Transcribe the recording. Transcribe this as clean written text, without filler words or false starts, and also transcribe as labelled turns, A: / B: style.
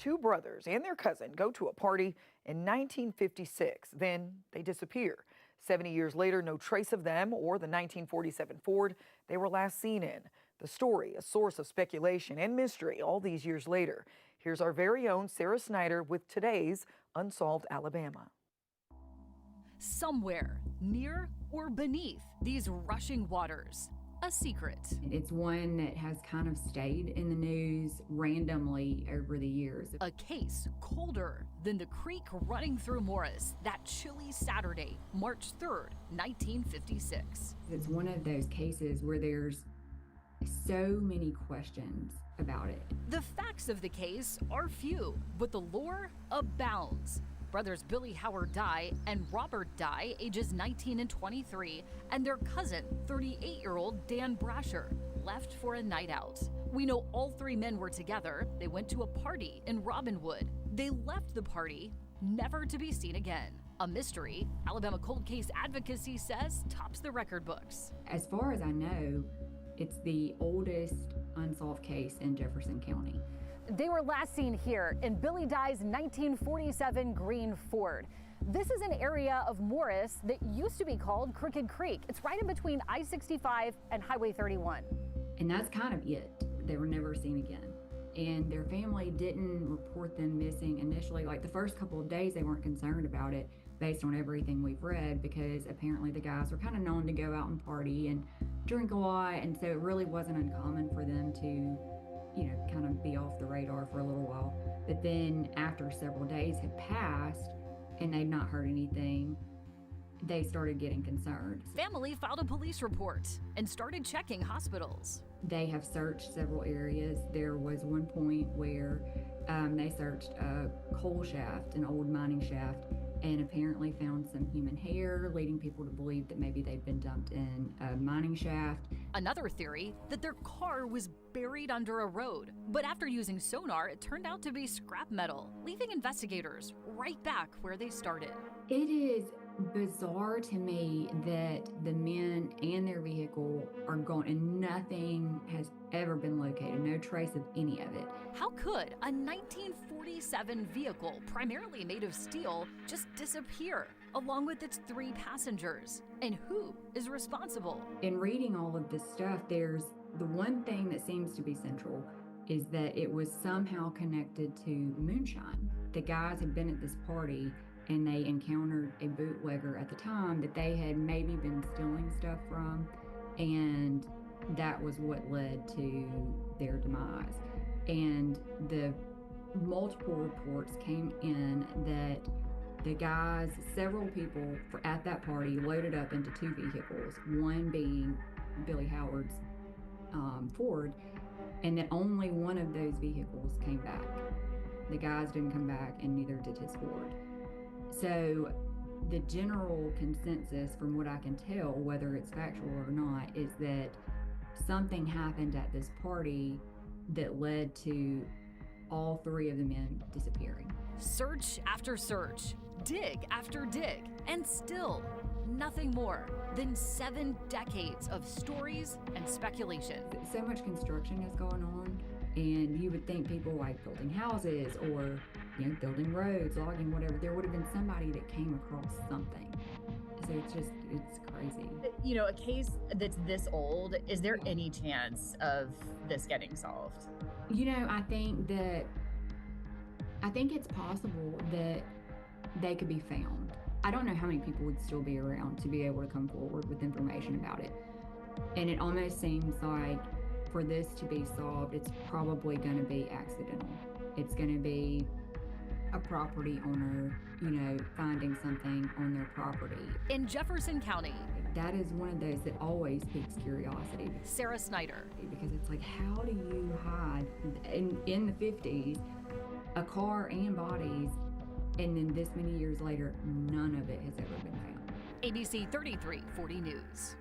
A: two brothers and their cousin go to a party in 1956. Then they disappear. 70 years later, no trace of them or the 1947 Ford they were last seen in. The story, a source of speculation and mystery all these years later. Here's our very own Sarah Snyder with today's Unsolved Alabama.
B: Somewhere near or beneath these rushing waters, a secret.
C: It's one that has kind of stayed in the news randomly over the years.
B: A case colder than the creek running through Morris that chilly Saturday, March 3rd, 1956.
C: It's one of those cases where there's so many questions about it.
B: The facts of the case are few, but the lore abounds. Brothers Billy Howard Dye and Robert Dye, ages 19 and 23, and their cousin, 38-year-old Dan Brasher, left for a night out. We know all three men were together. They went to a party in Robinwood. They left the party, never to be seen again. A mystery Alabama Cold Case Advocacy says tops the record books.
C: As far as I know, it's the oldest unsolved case in Jefferson County.
D: They were last seen here in Billy Dye's 1947 green Ford. This is an area of Morris that used to be called Crooked Creek. It's right in between I-65 and Highway 31.
C: And that's kind of it. They were never seen again. And their family didn't report them missing initially. Like the first couple of days, they weren't concerned about it based on everything we've read, because apparently the guys were kind of known to go out and party and drink a lot. And so it really wasn't uncommon for them to kind of be off the radar for a little while. But then after several days had passed and they'd not heard anything, they started getting concerned.
B: Family filed a police report and started checking hospitals.
C: They have searched several areas. There was one point where they searched a coal shaft, an old mining shaft, and apparently found some human hair, leading people to believe that maybe they'd been dumped in a mining shaft.
B: Another theory, that their car was buried under a road. But after using sonar, it turned out to be scrap metal, leaving investigators right back where they started.
C: It is bizarre to me that the men and their vehicle are gone and nothing has ever been located, no trace of any of it.
B: How could a 1947 vehicle, primarily made of steel, just disappear, along with its three passengers? And who is responsible?
C: In reading all of this stuff, there's the one thing that seems to be central is that it was somehow connected to moonshine. The guys had been at this party and they encountered a bootlegger at the time that they had maybe been stealing stuff from, and that was what led to their demise. And the multiple reports came in that the guys, several people at that party loaded up into two vehicles, one being Billy Howard's Ford, and that only one of those vehicles came back. The guys didn't come back, and neither did his Ford. So the general consensus, from what I can tell, whether it's factual or not, is that something happened at this party that led to all three of the men disappearing.
B: Search after search, dig after dig, and still nothing more than 7 decades of stories and speculation.
C: So much construction has gone on, and you would think people like building houses or building roads, logging, whatever, there would have been somebody that came across something. So it's crazy.
E: A case that's this old, is there any chance of this getting solved?
C: I think it's possible that they could be found. I don't know how many people would still be around to be able to come forward with information about it. And it almost seems like for this to be solved, it's probably going to be accidental. It's going to be a property owner, finding something on their property.
B: In Jefferson County,
C: that is one of those that always piques curiosity.
B: Sarah Snyder.
C: Because it's like, how do you hide in the 50s a car and bodies, and then this many years later, none of it has ever been found?
B: ABC 3340 News.